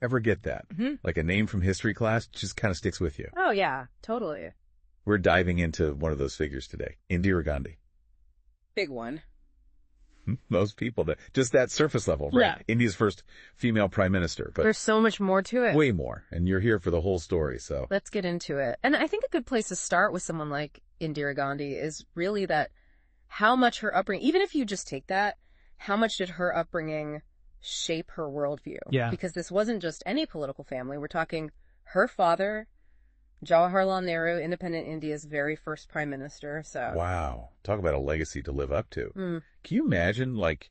ever get that? Mm-hmm. Like a name from history class just kind of sticks with you. Oh, yeah, totally. We're diving into one of those figures today. Indira Gandhi. Big one. Most people, just that surface level, right? Yeah. India's first female prime minister. But there's so much more to it. Way more. And you're here for the whole story, so. Let's get into it. And I think a good place to start with someone like Indira Gandhi is really that how much her upbringing, even if you just take that, how much did her upbringing shape her worldview? Yeah. Because this wasn't just any political family. We're talking her father, Jawaharlal Nehru, independent India's very first prime minister. So Wow. Talk about a legacy to live up to. Mm. Can you imagine, like,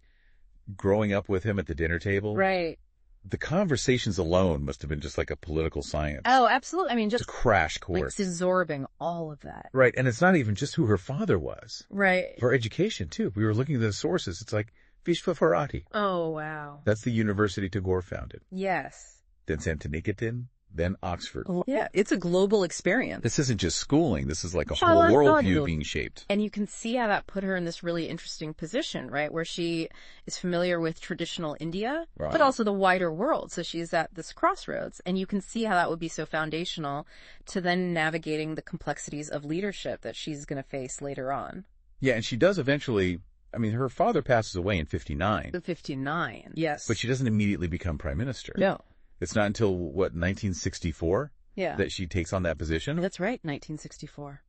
growing up with him at the dinner table? Right. The conversations alone must have been just like a political science. Oh, absolutely. I mean, It's a just crash like course. absorbing all of that. Right. And it's not even just who her father was. Right. For education, too. We were looking at the sources. It's like Vishvavarati. Oh, wow. That's the university Tagore founded. Yes. Then Santiniketan, then Oxford. Yeah, it's a global experience. This isn't just schooling. This is like a whole Well, worldview being shaped. And you can see how that put her in this really interesting position, right? Where she is familiar with traditional India, Right. but also the wider world. So she's at this crossroads. And you can see how that would be so foundational to then navigating the complexities of leadership that she's going to face later on. Yeah, and she does eventually. I mean, her father passes away in 59, The 59. Yes. but she doesn't immediately become prime minister. No. It's not until, what, 1964 Yeah. that she takes on that position? That's right, 1964.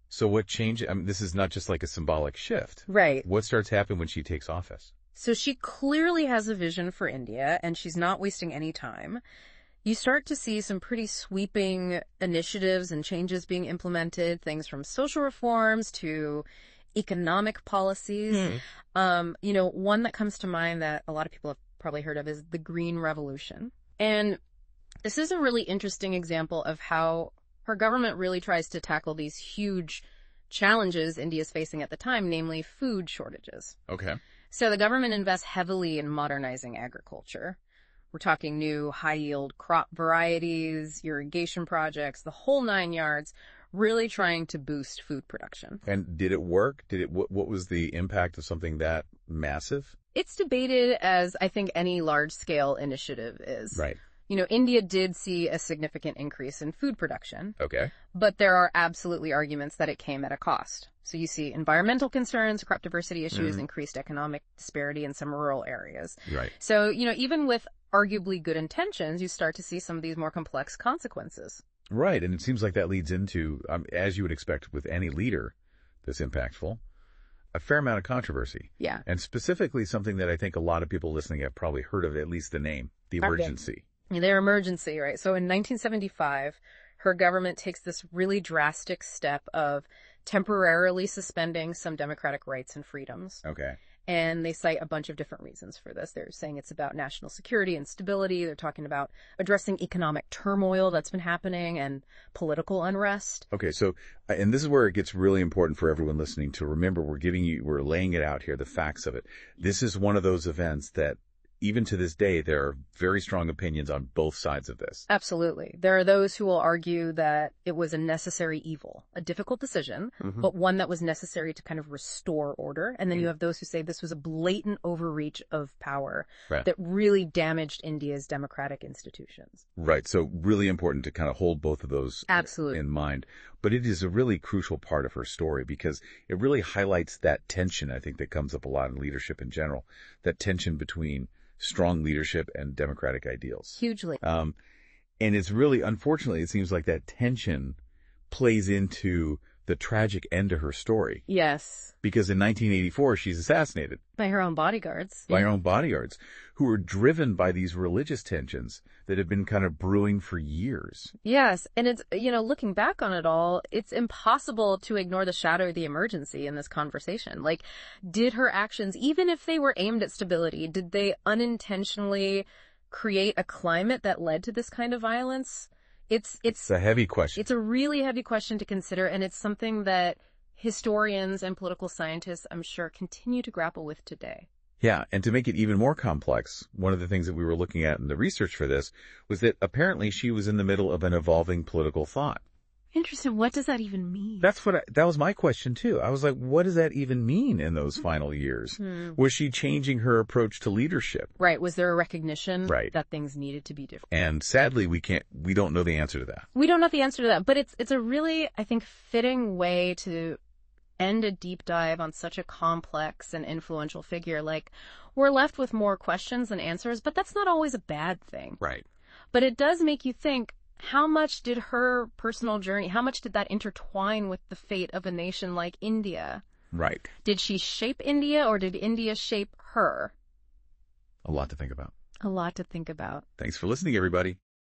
So what changed? I mean, this is not just like a symbolic shift. Right. What starts happening when she takes office? So she clearly has a vision for India, and she's not wasting any time. You start to see some pretty sweeping initiatives and changes being implemented, things from social reforms to economic policies. One that comes to mind that a lot of people have probably heard of is the Green Revolution. And this is a really interesting example of how her government really tries to tackle these huge challenges India's facing at the time, namely food shortages. Okay. So the government invests heavily in modernizing agriculture. We're talking new high-yield crop varieties, irrigation projects, the whole 9 yards, really trying to boost food production. And did it work? What was the impact of something that massive? It's debated, as I think any large-scale initiative is. Right. You know, India did see a significant increase in food production, Okay. but there are absolutely arguments that it came at a cost. So you see environmental concerns, crop diversity issues, increased economic disparity in some rural areas. Right. So, even with arguably good intentions, you start to see some of these more complex consequences. Right. And it seems like that leads into, as you would expect with any leader that's impactful, a fair amount of controversy. Yeah. And specifically something that I think a lot of people listening have probably heard of, at least the name, the emergency. Their emergency, right? So in 1975, her government takes this really drastic step of temporarily suspending some democratic rights and freedoms. Okay. And they cite a bunch of different reasons for this. They're saying it's about national security and stability. They're talking about addressing economic turmoil that's been happening and political unrest. Okay, so, and this is where it gets really important for everyone listening to remember we're laying it out here, the facts of it. This is one of those events that, even to this day, there are very strong opinions on both sides of this. Absolutely. There are those who will argue that it was a necessary evil, a difficult decision, but one that was necessary to kind of restore order. And then you have those who say this was a blatant overreach of power that really damaged India's democratic institutions. Right. So really important to kind of hold both of those Absolutely in mind. But it is a really crucial part of her story because it really highlights that tension, I think, that comes up a lot in leadership in general, that tension between strong leadership and democratic ideals. Hugely. And it's really, unfortunately, it seems like that tension plays into the tragic end to her story. Yes. Because in 1984, she's assassinated. By her own bodyguards. By her own bodyguards, who were driven by these religious tensions that have been kind of brewing for years. Yes. And it's, looking back on it all, it's impossible to ignore the shadow of the emergency in this conversation. Like, did her actions, even if they were aimed at stability, did they unintentionally create a climate that led to this kind of violence? It's a heavy question. It's a really heavy question to consider, and it's something that historians and political scientists, I'm sure, continue to grapple with today. Yeah, and to make it even more complex, one of the things that we were looking at in the research for this was that apparently she was in the middle of an evolving political thought. Interesting. What does that even mean? That was my question too. I was like, what does that even mean in those final years? Was she changing her approach to leadership? Right. Was there a recognition Right. that things needed to be different? And sadly, we don't know the answer to that. We don't know the answer to that, but it's a really, I think, fitting way to end a deep dive on such a complex and influential figure. Like, we're left with more questions than answers, but that's not always a bad thing. Right. But it does make you think, how much did her personal journey, how much did that intertwine with the fate of a nation like India? Right. Did she shape India, or did India shape her? A lot to think about. A lot to think about. Thanks for listening, everybody.